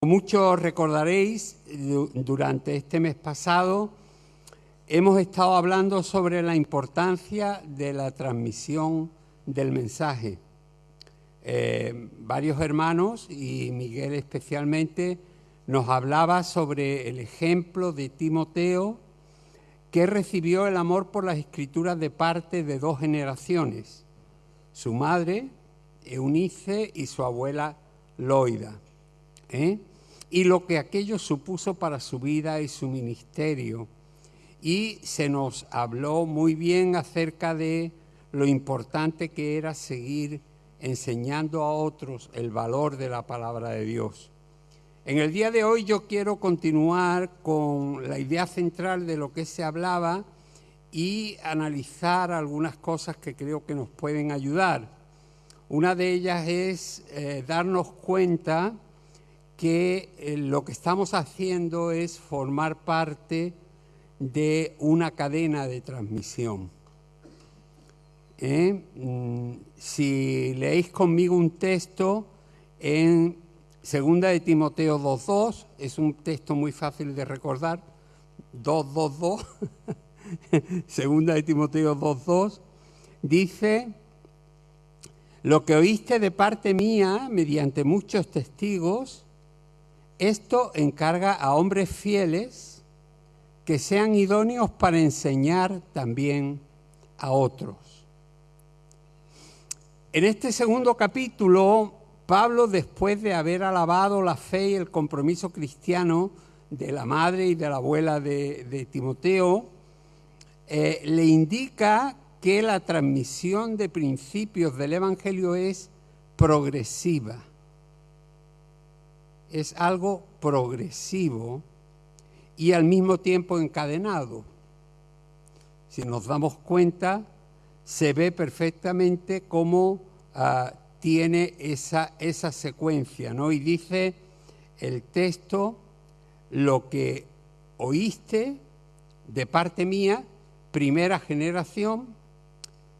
Muchos recordaréis, durante este mes pasado hemos estado hablando sobre la importancia de la transmisión del mensaje. Varios hermanos, y Miguel especialmente, nos hablaba sobre el ejemplo de Timoteo, que recibió el amor por las Escrituras de parte de dos generaciones, su madre, Eunice, y su abuela, Loida. Y lo que aquello supuso para su vida y su ministerio. Y se nos habló muy bien acerca de lo importante que era seguir enseñando a otros el valor de la palabra de Dios. En el día de hoy yo quiero continuar con la idea central de lo que se hablaba y analizar algunas cosas que creo que nos pueden ayudar. Una de ellas es darnos cuenta que lo que estamos haciendo es formar parte de una cadena de transmisión. Si leéis conmigo un texto en 2 de Timoteo 2.2, es un texto muy fácil de recordar, 2.2.2, 2 de Timoteo 2.2, dice: lo que oíste de parte mía mediante muchos testigos, esto encarga a hombres fieles que sean idóneos para enseñar también a otros. En este segundo capítulo, Pablo, después de haber alabado la fe y el compromiso cristiano de la madre y de la abuela de Timoteo, le indica que la transmisión de principios del Evangelio es progresiva. Es algo progresivo y al mismo tiempo encadenado. Si nos damos cuenta, se ve perfectamente cómo tiene esa secuencia, ¿no? Y dice el texto: lo que oíste de parte mía, primera generación,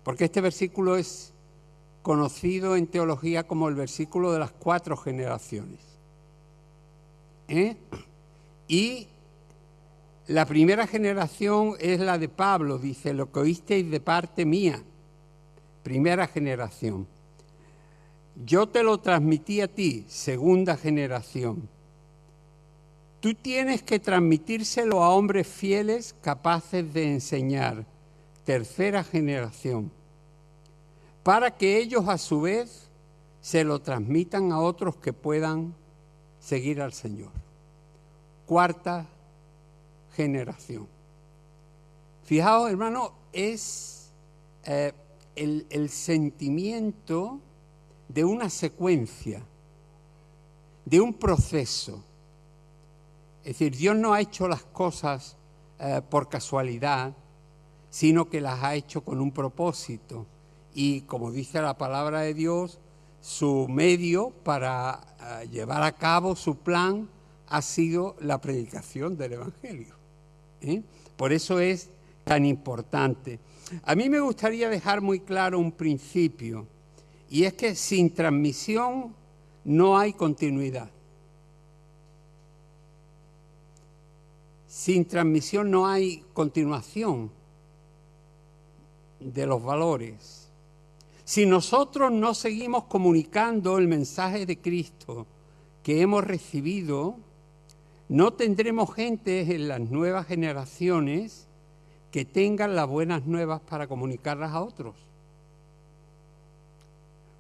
porque este versículo es conocido en teología como el versículo de las 4 generaciones. Y la primera generación es la de Pablo, dice: lo que oísteis de parte mía, primera generación. Yo te lo transmití a ti, segunda generación. Tú tienes que transmitírselo a hombres fieles capaces de enseñar, tercera generación, para que ellos a su vez se lo transmitan a otros que puedan seguir al Señor. Cuarta generación. Fijaos, hermano, es el sentimiento de una secuencia, de un proceso. Es decir, Dios no ha hecho las cosas por casualidad, sino que las ha hecho con un propósito. Y como dice la palabra de Dios, su medio para llevar a cabo su plan ha sido la predicación del Evangelio. Por eso es tan importante. A mí me gustaría dejar muy claro un principio, y es que sin transmisión no hay continuidad. Sin transmisión no hay continuación de los valores. Si nosotros no seguimos comunicando el mensaje de Cristo que hemos recibido, no tendremos gente en las nuevas generaciones que tengan las buenas nuevas para comunicarlas a otros.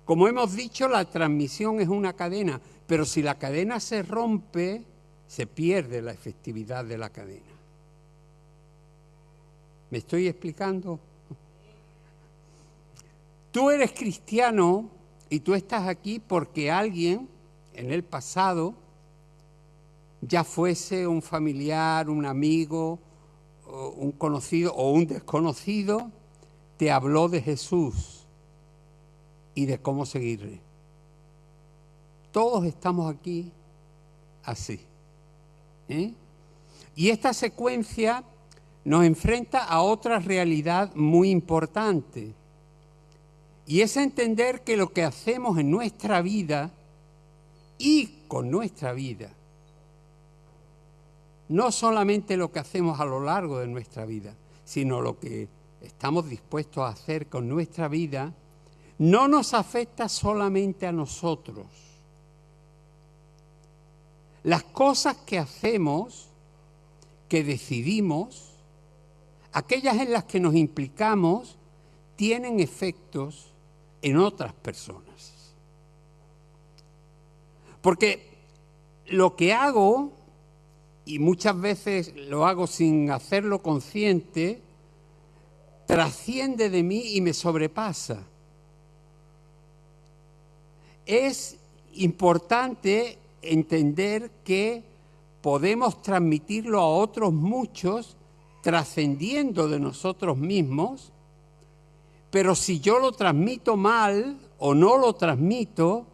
Como hemos dicho, la transmisión es una cadena, pero si la cadena se rompe, se pierde la efectividad de la cadena. ¿Me estoy explicando? Tú eres cristiano y tú estás aquí porque alguien en el pasado, ya fuese un familiar, un amigo, un conocido o un desconocido, te habló de Jesús y de cómo seguirle. Todos estamos aquí así. Y esta secuencia nos enfrenta a otra realidad muy importante, y es entender que lo que hacemos en nuestra vida y con nuestra vida no solamente lo que hacemos a lo largo de nuestra vida, sino lo que estamos dispuestos a hacer con nuestra vida, no nos afecta solamente a nosotros. Las cosas que hacemos, que decidimos, aquellas en las que nos implicamos, tienen efectos en otras personas. Porque lo que hago, y muchas veces lo hago sin hacerlo consciente, trasciende de mí y me sobrepasa. Es importante entender que podemos transmitirlo a otros muchos, trascendiendo de nosotros mismos, pero si yo lo transmito mal o no lo transmito,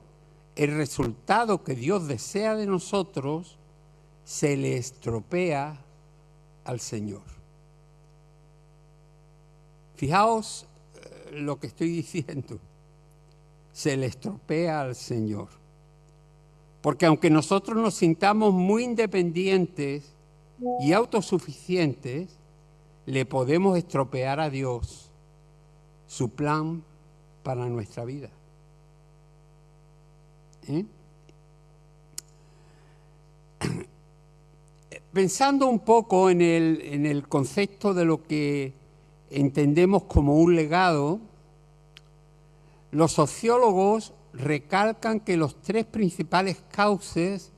el resultado que Dios desea de nosotros se le estropea al Señor. Fijaos lo que estoy diciendo, se le estropea al Señor. Porque aunque nosotros nos sintamos muy independientes y autosuficientes, le podemos estropear a Dios su plan para nuestra vida. Pensando un poco en el concepto de lo que entendemos como un legado, los sociólogos recalcan que los tres principales cauces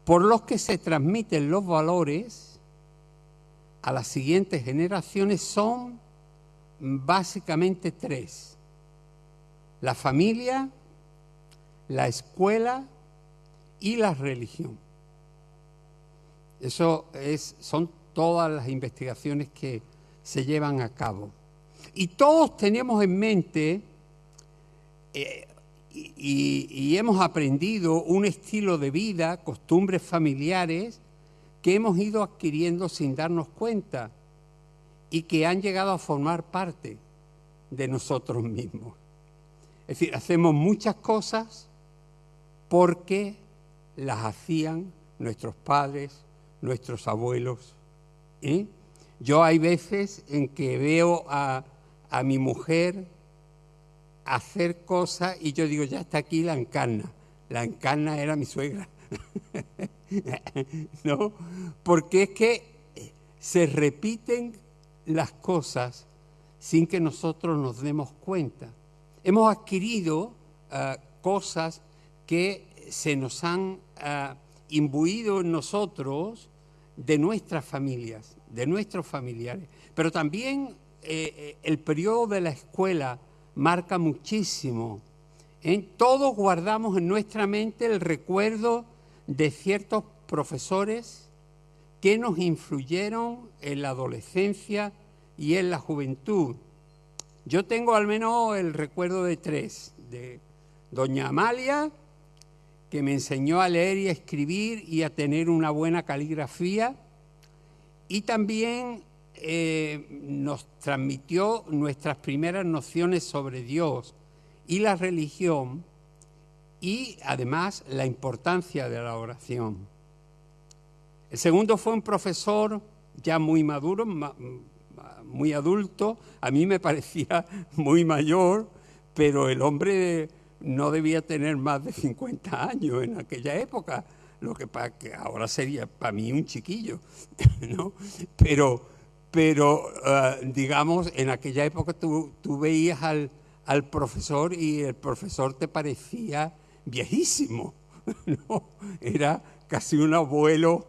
por los que se transmiten los valores a las siguientes generaciones son básicamente tres: la familia, la escuela y la religión. Son todas las investigaciones que se llevan a cabo. Y todos tenemos en mente y hemos aprendido un estilo de vida, costumbres familiares que hemos ido adquiriendo sin darnos cuenta y que han llegado a formar parte de nosotros mismos. Es decir, hacemos muchas cosas porque las hacían nuestros padres, nuestros abuelos. Yo hay veces en que veo a mi mujer hacer cosas y yo digo, ya está aquí la encarna. La encarna era mi suegra. ¿No? Porque es que se repiten las cosas sin que nosotros nos demos cuenta. Hemos adquirido cosas que se nos han imbuido en nosotros de nuestras familias, de nuestros familiares. Pero también el periodo de la escuela marca muchísimo. Todos guardamos en nuestra mente el recuerdo de ciertos profesores que nos influyeron en la adolescencia y en la juventud. Yo tengo al menos el recuerdo de tres: de doña Amalia, que me enseñó a leer y a escribir y a tener una buena caligrafía, y también nos transmitió nuestras primeras nociones sobre Dios y la religión, y además la importancia de la oración. El segundo fue un profesor ya muy maduro, muy adulto. A mí me parecía muy mayor, pero el hombre no debía tener más de 50 años en aquella época, lo que ahora sería para mí un chiquillo, ¿no? Pero digamos, en aquella época tú veías al profesor y el profesor te parecía viejísimo, ¿no? Era casi un abuelo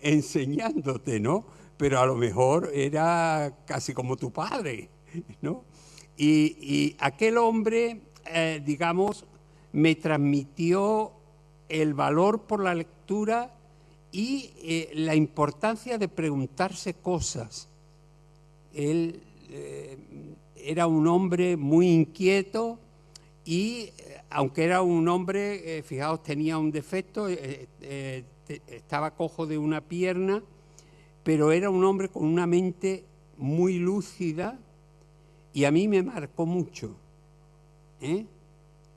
enseñándote, ¿no? Pero a lo mejor era casi como tu padre, ¿no? Y aquel hombre, digamos, me transmitió el valor por la lectura y la importancia de preguntarse cosas. Él era un hombre muy inquieto y, aunque era un hombre, fijaos, tenía un defecto, estaba cojo de una pierna, pero era un hombre con una mente muy lúcida y a mí me marcó mucho.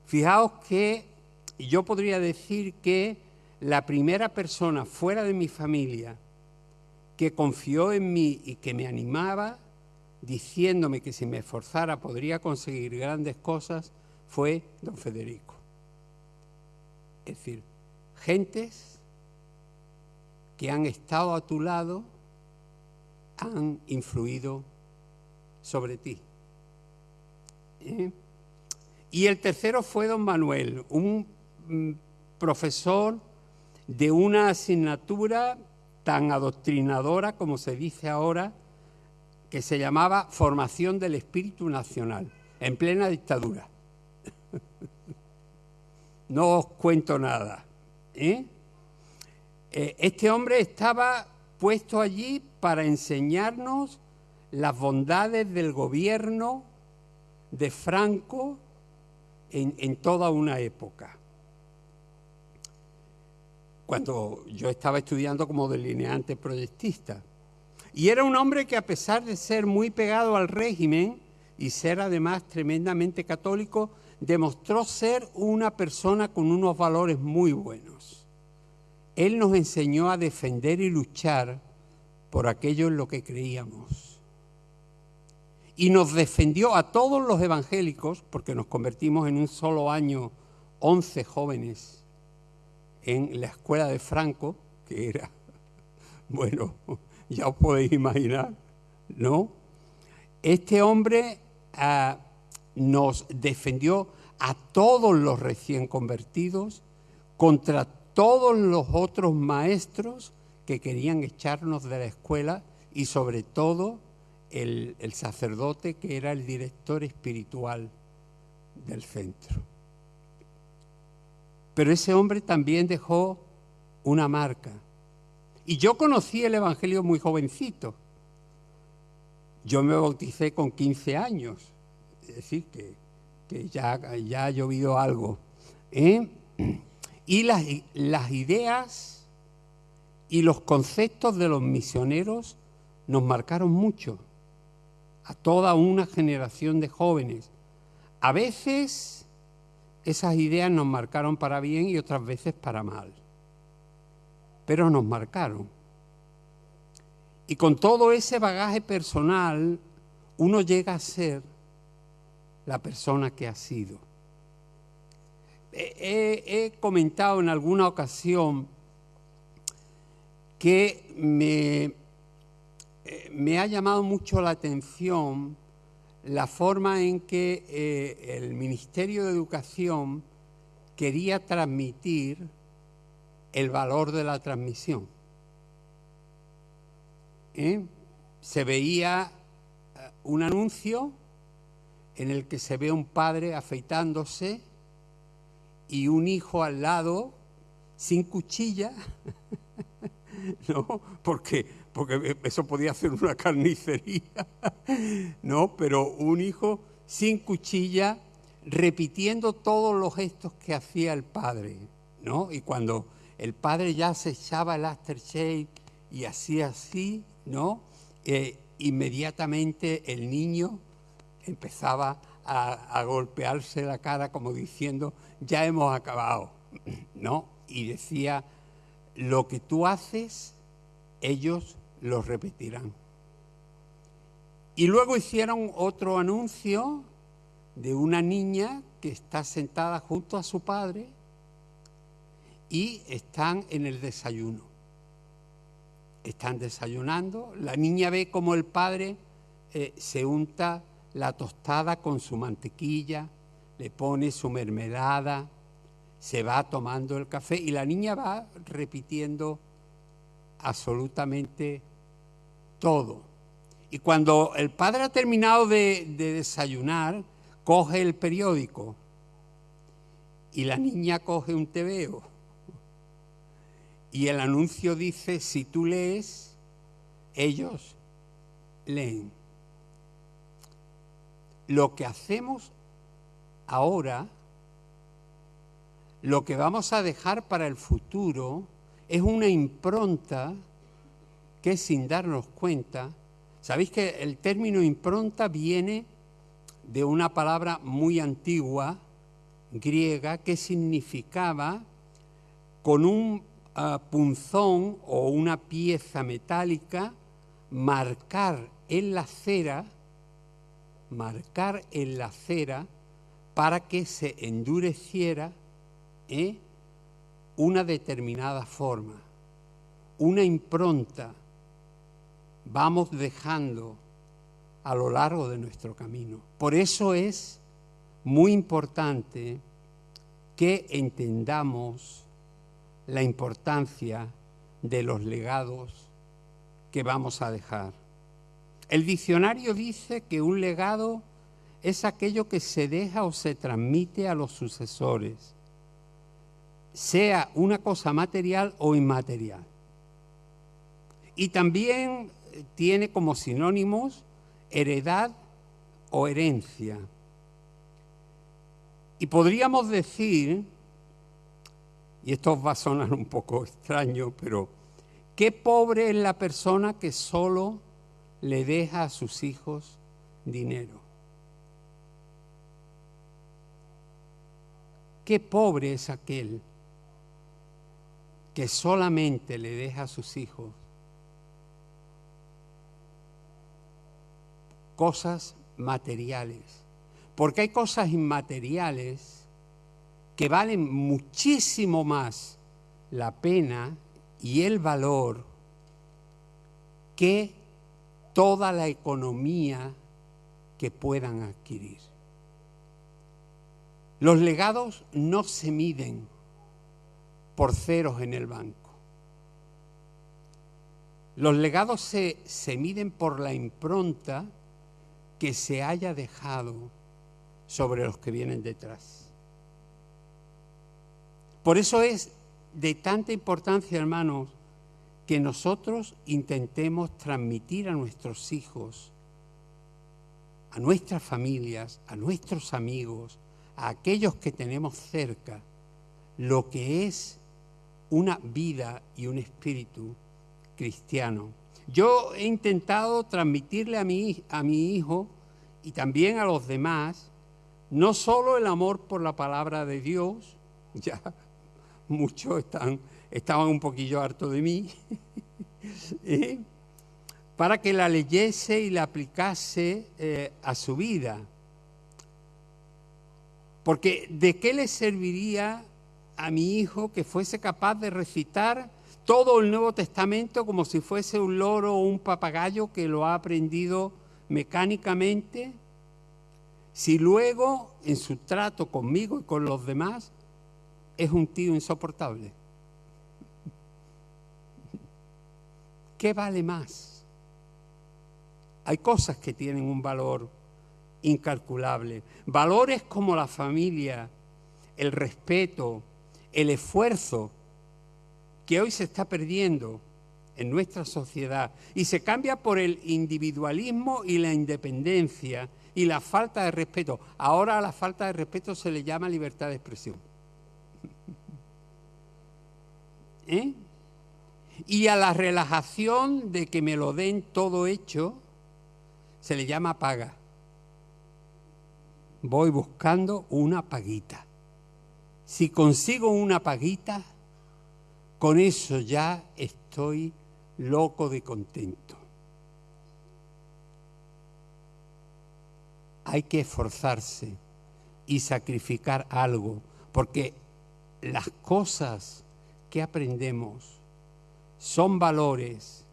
Fijaos que yo podría decir que la primera persona fuera de mi familia que confió en mí y que me animaba, diciéndome que si me esforzara podría conseguir grandes cosas, fue don Federico. Es decir, gentes que han estado a tu lado han influido sobre ti. Y el tercero fue don Manuel, un profesor de una asignatura tan adoctrinadora como se dice ahora, que se llamaba Formación del Espíritu Nacional, en plena dictadura. No os cuento nada. Este hombre estaba puesto allí para enseñarnos las bondades del gobierno de Franco en toda una época. Cuando yo estaba estudiando como delineante proyectista. Y era un hombre que, a pesar de ser muy pegado al régimen y ser además tremendamente católico, demostró ser una persona con unos valores muy buenos. Él nos enseñó a defender y luchar por aquello en lo que creíamos. Y nos defendió a todos los evangélicos, porque nos convertimos en un solo año 11 jóvenes en la escuela de Franco, que era, bueno, ya os podéis imaginar, ¿no? Este hombre nos defendió a todos los recién convertidos contra todos los otros maestros que querían echarnos de la escuela y sobre todo el sacerdote que era el director espiritual del centro. Pero ese hombre también dejó una marca. Y yo conocí el Evangelio muy jovencito. Yo me bauticé con 15 años. Es decir, que ya ha llovido algo. Y las ideas y los conceptos de los misioneros nos marcaron mucho. A toda una generación de jóvenes. A veces esas ideas nos marcaron para bien y otras veces para mal. Pero nos marcaron. Y con todo ese bagaje personal, uno llega a ser la persona que ha sido. He comentado en alguna ocasión que me ha llamado mucho la atención la forma en que el Ministerio de Educación quería transmitir el valor de la transmisión. Se veía un anuncio en el que se ve un padre afeitándose y un hijo al lado sin cuchilla, ¿no? Porque eso podía ser una carnicería, ¿no? Pero un hijo sin cuchilla repitiendo todos los gestos que hacía el padre, ¿no? Y cuando el padre ya se echaba el aftershave y hacía así, ¿no? Inmediatamente el niño empezaba a golpearse la cara como diciendo, ya hemos acabado, ¿no? Y decía, lo que tú haces, ellos lo repetirán. Y luego hicieron otro anuncio de una niña que está sentada junto a su padre y están en el desayuno. Están desayunando, la niña ve como el padre se unta la tostada con su mantequilla, le pone su mermelada, se va tomando el café y la niña va repitiendo absolutamente todo. Y cuando el padre ha terminado de desayunar, coge el periódico y la niña coge un tebeo. Y el anuncio dice, si tú lees, ellos leen. Lo que hacemos ahora, lo que vamos a dejar para el futuro, es una impronta que sin darnos cuenta, sabéis que el término impronta viene de una palabra muy antigua, griega, que significaba con un punzón o una pieza metálica, marcar en la cera para que se endureciera una determinada forma, una impronta. Vamos dejando a lo largo de nuestro camino. Por eso es muy importante que entendamos la importancia de los legados que vamos a dejar. El diccionario dice que un legado es aquello que se deja o se transmite a los sucesores, sea una cosa material o inmaterial. Y también tiene como sinónimos heredad o herencia. Y podríamos decir, y esto va a sonar un poco extraño, pero qué pobre es la persona que solo le deja a sus hijos dinero. Qué pobre es aquel que solamente le deja a sus hijos cosas materiales. Porque hay cosas inmateriales que valen muchísimo más la pena y el valor que toda la economía que puedan adquirir. Los legados no se miden por ceros en el banco. Los legados se miden por la impronta que se haya dejado sobre los que vienen detrás. Por eso es de tanta importancia, hermanos, que nosotros intentemos transmitir a nuestros hijos, a nuestras familias, a nuestros amigos, a aquellos que tenemos cerca, lo que es una vida y un espíritu cristiano. Yo he intentado transmitirle a mi hijo y también a los demás, no solo el amor por la palabra de Dios, ya muchos estaban un poquillo hartos de mí, para que la leyese y la aplicase a su vida. Porque ¿de qué le serviría a mi hijo que fuese capaz de recitar todo el Nuevo Testamento como si fuese un loro o un papagayo que lo ha aprendido mecánicamente, si luego en su trato conmigo y con los demás es un tío insoportable? ¿Qué vale más? Hay cosas que tienen un valor incalculable. Valores como la familia, el respeto, el esfuerzo, que hoy se está perdiendo en nuestra sociedad y se cambia por el individualismo y la independencia y la falta de respeto. Ahora a la falta de respeto se le llama libertad de expresión. Y a la relajación de que me lo den todo hecho se le llama paga. Voy buscando una paguita. Si consigo una paguita, con eso ya estoy loco de contento. Hay que esforzarse y sacrificar algo, porque las cosas que aprendemos son valores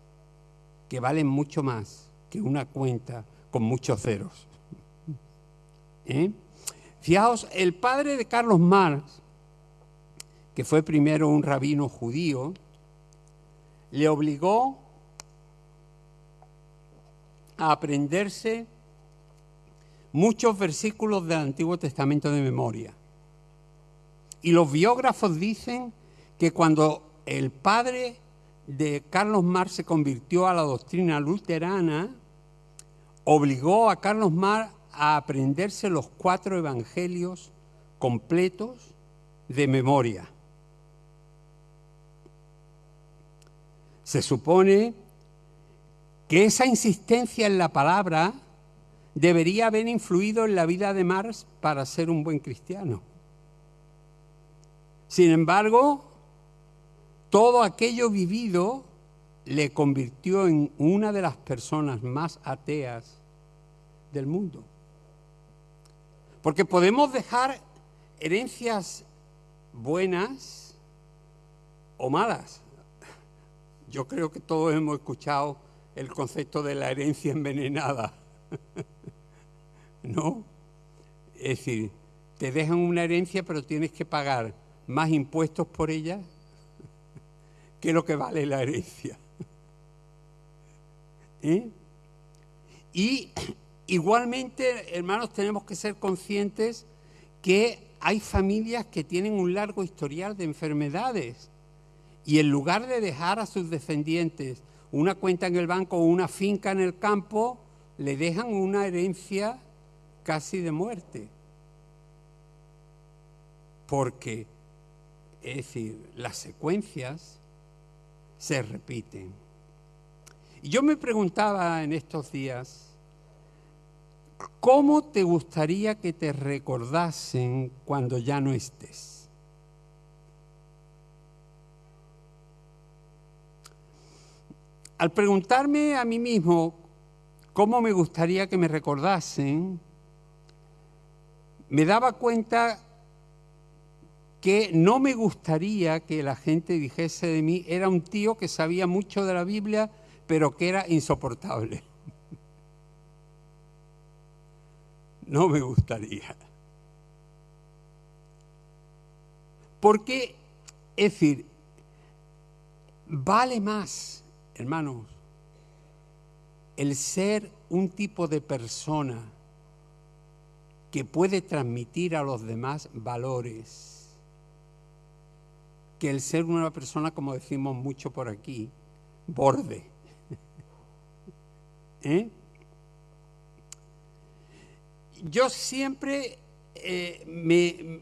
que valen mucho más que una cuenta con muchos ceros. Fijaos, el padre de Carlos Marx, que fue primero un rabino judío, le obligó a aprenderse muchos versículos del Antiguo Testamento de memoria. Y los biógrafos dicen que cuando el padre de Carlos Marx se convirtió a la doctrina luterana, obligó a Carlos Marx a aprenderse los 4 evangelios completos de memoria. Se supone que esa insistencia en la palabra debería haber influido en la vida de Marx para ser un buen cristiano. Sin embargo, todo aquello vivido le convirtió en una de las personas más ateas del mundo. Porque podemos dejar herencias buenas o malas. Yo creo que todos hemos escuchado el concepto de la herencia envenenada, ¿no? Es decir, te dejan una herencia pero tienes que pagar más impuestos por ella que lo que vale la herencia. Y igualmente, hermanos, tenemos que ser conscientes que hay familias que tienen un largo historial de enfermedades y en lugar de dejar a sus descendientes una cuenta en el banco o una finca en el campo, le dejan una herencia casi de muerte. Porque, es decir, las secuencias se repiten. Y yo me preguntaba en estos días, ¿cómo te gustaría que te recordasen cuando ya no estés? Al preguntarme a mí mismo cómo me gustaría que me recordasen, me daba cuenta que no me gustaría que la gente dijese de mí, era un tío que sabía mucho de la Biblia, pero que era insoportable. No me gustaría. Porque, es decir, vale más, hermanos, el ser un tipo de persona que puede transmitir a los demás valores, que el ser una persona, como decimos mucho por aquí, borde. Yo siempre me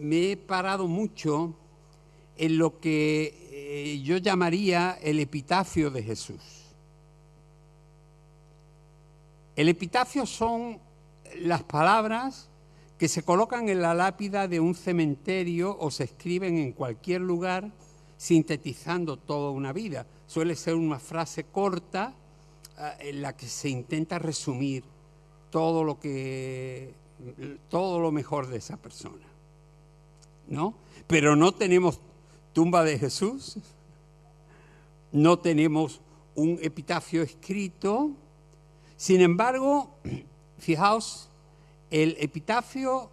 he parado mucho en lo que yo llamaría el epitafio de Jesús. El epitafio son las palabras que se colocan en la lápida de un cementerio o se escriben en cualquier lugar sintetizando toda una vida. Suele ser una frase corta en la que se intenta resumir todo lo mejor de esa persona, ¿no? Pero no tenemos tumba de Jesús, no tenemos un epitafio escrito. Sin embargo, fijaos, el epitafio,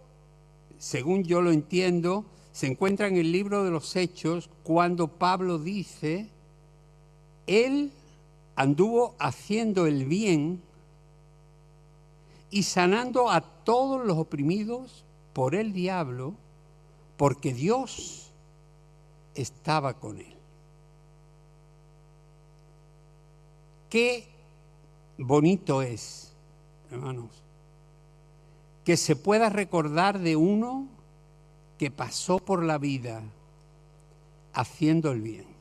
según yo lo entiendo, se encuentra en el libro de los Hechos cuando Pablo dice, él anduvo haciendo el bien y sanando a todos los oprimidos por el diablo, porque Dios estaba con él. Qué bonito es, hermanos, que se pueda recordar de uno que pasó por la vida haciendo el bien.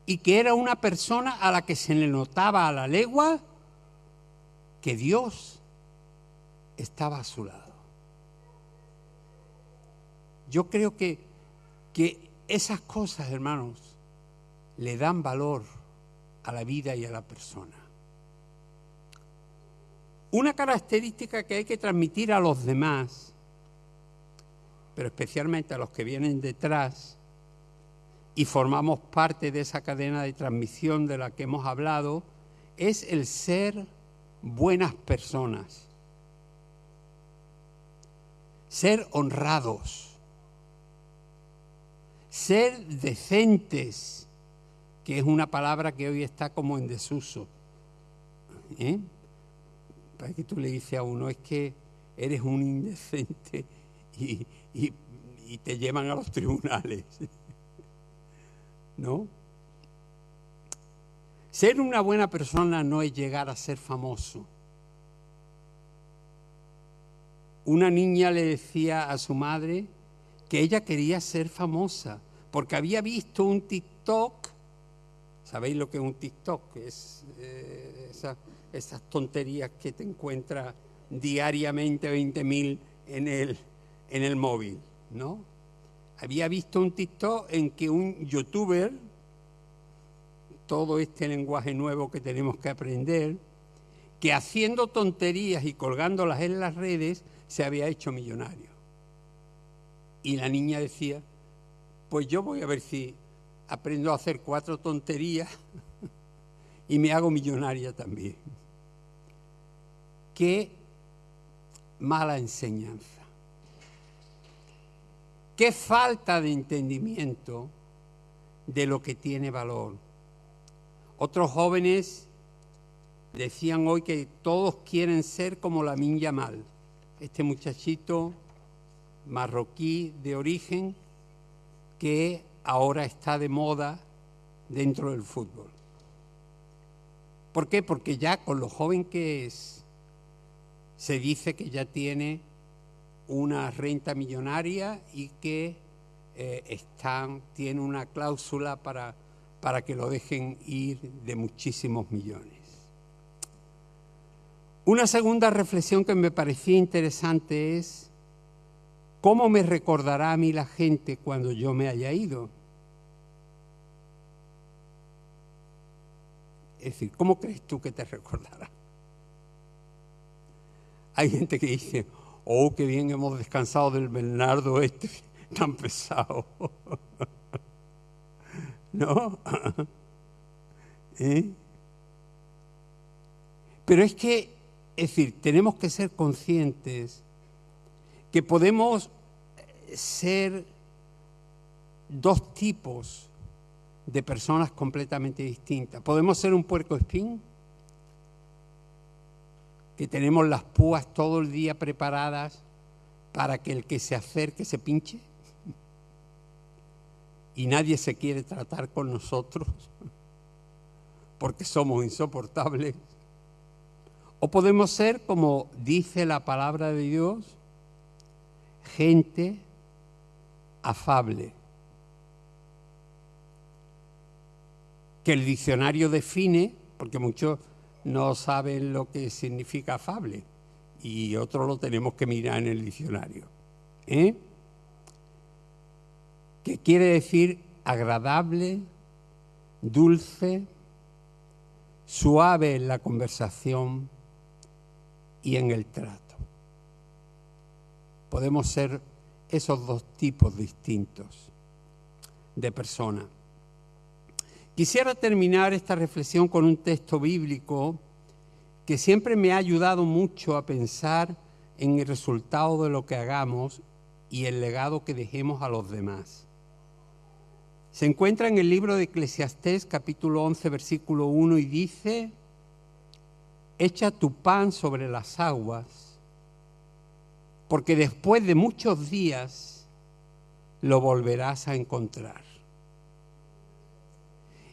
Y que era una persona a la que se le notaba a la legua que Dios estaba a su lado. Yo creo que esas cosas, hermanos, le dan valor a la vida y a la persona. Una característica que hay que transmitir a los demás, pero especialmente a los que vienen detrás y formamos parte de esa cadena de transmisión de la que hemos hablado, es el ser buenas personas, ser honrados, ser decentes, que es una palabra que hoy está como en desuso. Para que tú le dices a uno, es que eres un indecente y te llevan a los tribunales, ¿no? Ser una buena persona no es llegar a ser famoso. Una niña le decía a su madre que ella quería ser famosa porque había visto un TikTok. ¿Sabéis lo que es un TikTok? Es esas tonterías que te encuentras diariamente 20.000 en el móvil, ¿no? había visto un TikTok en que un youtuber, todo este lenguaje nuevo que tenemos que aprender, que haciendo tonterías y colgándolas en las redes se había hecho millonario. Y la niña decía, pues yo voy a ver si aprendo a hacer 4 tonterías y me hago millonaria también. Qué mala enseñanza. Qué falta de entendimiento de lo que tiene valor. Otros jóvenes decían hoy que todos quieren ser como Lamine Yamal, este muchachito marroquí de origen que ahora está de moda dentro del fútbol. ¿Por qué? Porque ya con lo joven que es, se dice que ya tiene una renta millonaria y que tiene una cláusula para que lo dejen ir de muchísimos millones. Una segunda reflexión que me parecía interesante es ¿cómo me recordará a mí la gente cuando yo me haya ido? Es decir, ¿cómo crees tú que te recordará? Hay gente que dice, oh, qué bien hemos descansado del Bernardo este, tan pesado. ¿No? ¿Eh? Pero es decir, tenemos que ser conscientes que podemos ser 2 tipos de personas completamente distintas. Podemos ser un puercoespín, que tenemos las púas todo el día preparadas para que el que se acerque se pinche y nadie se quiere tratar con nosotros porque somos insoportables. O podemos ser, como dice la palabra de Dios, gente afable, que el diccionario define, porque muchos no saben lo que significa afable y otros lo tenemos que mirar en el diccionario. ¿Que quiere decir agradable, dulce, suave en la conversación y en el trato. Podemos ser esos 2 tipos distintos de personas. Quisiera terminar esta reflexión con un texto bíblico que siempre me ha ayudado mucho a pensar en el resultado de lo que hagamos y el legado que dejemos a los demás. Se encuentra en el libro de Eclesiastés, capítulo 11, versículo 1, y dice, echa tu pan sobre las aguas, porque después de muchos días lo volverás a encontrar.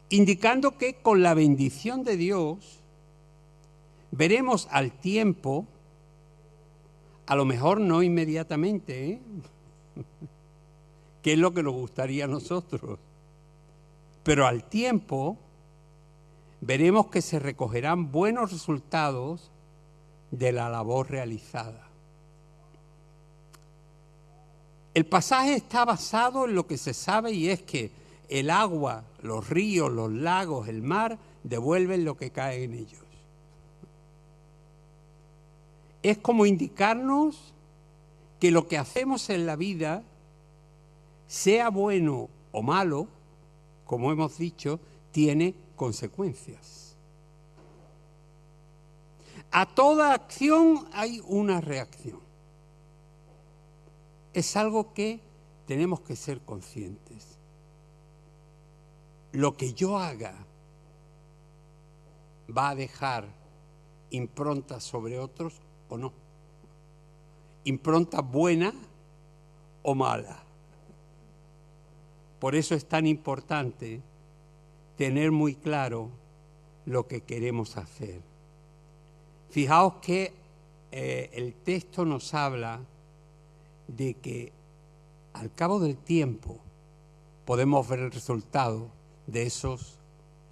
Indicando que con la bendición de Dios veremos al tiempo, a lo mejor no inmediatamente, que es lo que nos gustaría a nosotros, pero al tiempo veremos que se recogerán buenos resultados de la labor realizada. El pasaje está basado en lo que se sabe y es que el agua, los ríos, los lagos, el mar, devuelven lo que cae en ellos. Es como indicarnos que lo que hacemos en la vida, sea bueno o malo, como hemos dicho, tiene consecuencias. A toda acción hay una reacción. Es algo que tenemos que ser conscientes. Lo que yo haga va a dejar impronta sobre otros o no. Impronta buena o mala. Por eso es tan importante tener muy claro lo que queremos hacer. Fijaos que el texto nos habla de que al cabo del tiempo podemos ver el resultado de esos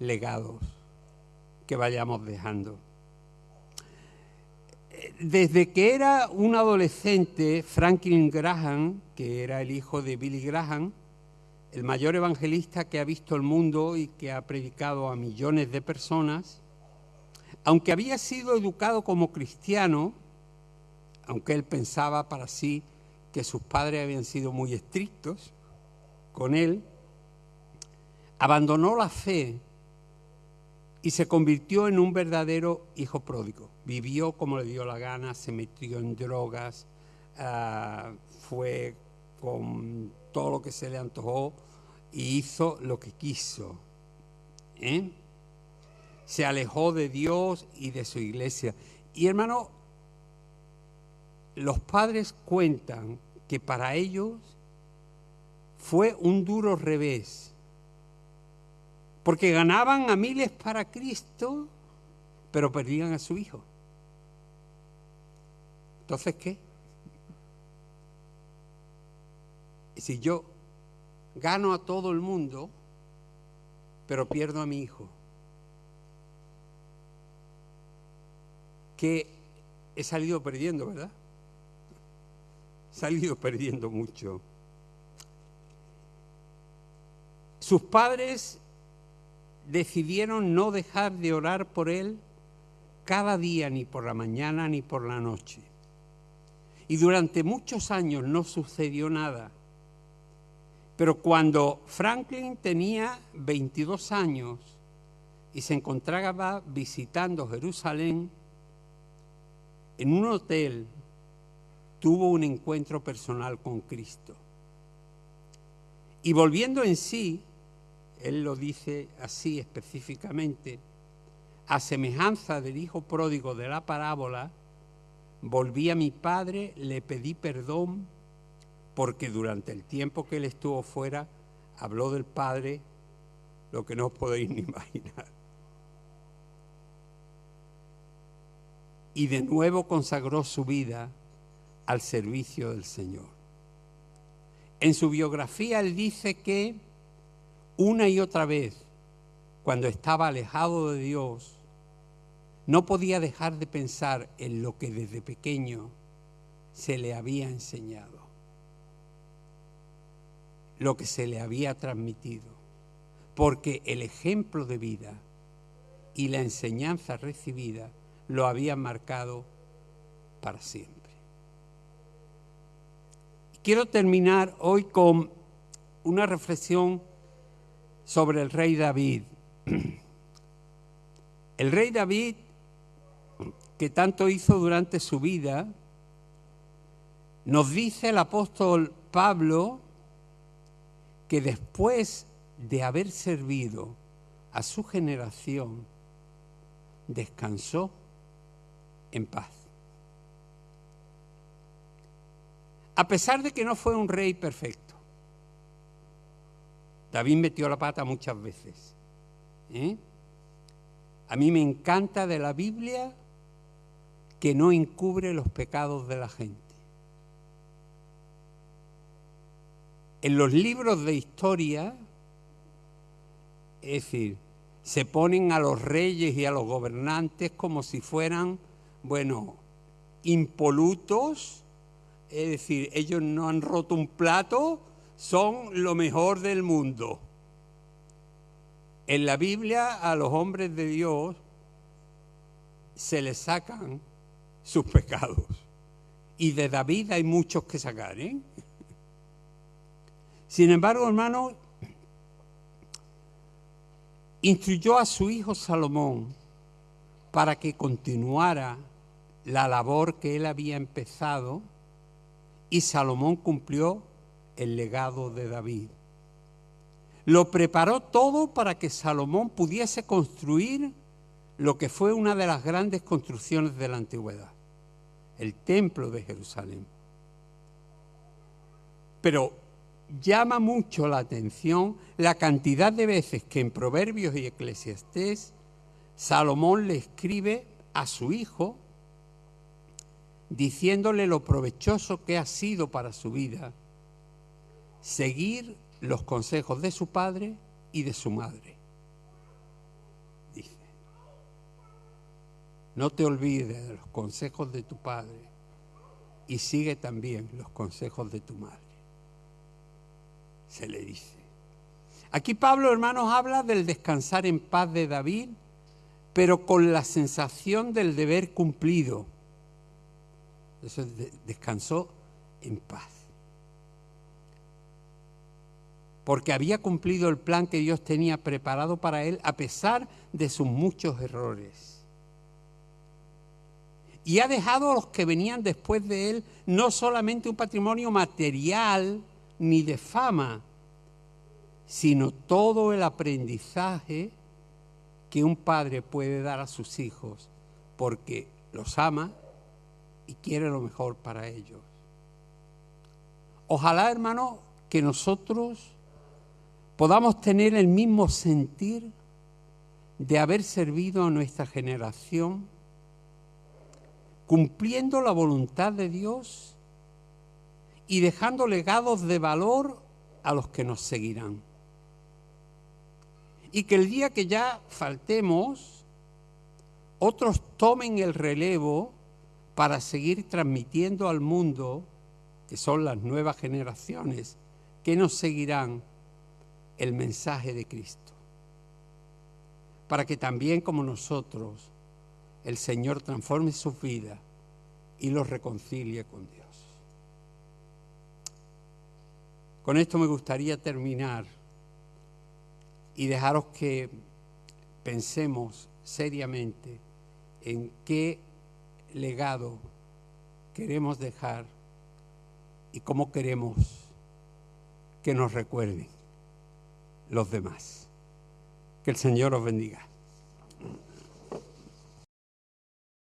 legados que vayamos dejando. desde que era un adolescente, Franklin Graham, que era el hijo de Billy Graham, el mayor evangelista que ha visto el mundo y que ha predicado a millones de personas, aunque había sido educado como cristiano, aunque él pensaba para sí que sus padres habían sido muy estrictos con él, abandonó la fe y se convirtió en un verdadero hijo pródigo. Vivió como le dio la gana, se metió en drogas, fue con todo lo que se le antojó y hizo lo que quiso. Se alejó de Dios y de su iglesia. Y hermano, los padres cuentan que para ellos fue un duro revés, porque ganaban a miles para Cristo, pero perdían a su hijo. Entonces, ¿qué? Si yo gano a todo el mundo, pero pierdo a mi hijo, que he salido perdiendo, ¿verdad? He salido perdiendo mucho. Sus padres decidieron no dejar de orar por él cada día, ni por la mañana ni por la noche. Y durante muchos años no sucedió nada. Pero cuando Franklin tenía 22 años y se encontraba visitando Jerusalén, en un hotel tuvo un encuentro personal con Cristo. Y volviendo en sí, él lo dice así específicamente, a semejanza del hijo pródigo de la parábola, volví a mi padre, le pedí perdón, porque durante el tiempo que él estuvo fuera, habló del Padre lo que no os podéis ni imaginar. Y de nuevo consagró su vida al servicio del Señor. En su biografía él dice que una y otra vez, cuando estaba alejado de Dios, no podía dejar de pensar en lo que desde pequeño se le había enseñado, lo que se le había transmitido, porque el ejemplo de vida y la enseñanza recibida lo habían marcado para siempre. Quiero terminar hoy con una reflexión sobre el rey David. El rey David, que tanto hizo durante su vida, nos dice el apóstol Pablo que después de haber servido a su generación, descansó en paz. A pesar de que no fue un rey perfecto, David metió la pata muchas veces. A mí me encanta de la Biblia que no encubre los pecados de la gente. En los libros de historia, es decir, se ponen a los reyes y a los gobernantes como si fueran, impolutos, es decir, ellos no han roto un plato, son lo mejor del mundo. En la Biblia a los hombres de Dios se les sacan sus pecados. Y de David hay muchos que sacar, Sin embargo, hermano, instruyó a su hijo Salomón para que continuara la labor que él había empezado, y Salomón cumplió el legado de David. Lo preparó todo para que Salomón pudiese construir lo que fue una de las grandes construcciones de la antigüedad, el templo de Jerusalén. Pero llama mucho la atención la cantidad de veces que en Proverbios y Eclesiastés Salomón le escribe a su hijo diciéndole lo provechoso que ha sido para su vida seguir los consejos de su padre y de su madre. Dice. no te olvides de los consejos de tu padre y sigue también los consejos de tu madre. Se le dice. Aquí Pablo, hermanos, habla del descansar en paz de David, pero con la sensación del deber cumplido. Eso descansó en paz. Porque había cumplido el plan que Dios tenía preparado para él a pesar de sus muchos errores. Y ha dejado a los que venían después de él no solamente un patrimonio material ni de fama, sino todo el aprendizaje que un padre puede dar a sus hijos porque los ama y quiere lo mejor para ellos. Ojalá, hermano, que nosotros podamos tener el mismo sentir de haber servido a nuestra generación, cumpliendo la voluntad de Dios y dejando legados de valor a los que nos seguirán. Y que el día que ya faltemos, otros tomen el relevo para seguir transmitiendo al mundo, que son las nuevas generaciones, que nos seguirán, el mensaje de Cristo. Para que también como nosotros, el Señor transforme su vida y los reconcilie con Dios. Con esto me gustaría terminar y dejaros que pensemos seriamente en qué legado queremos dejar y cómo queremos que nos recuerden los demás. Que el Señor os bendiga.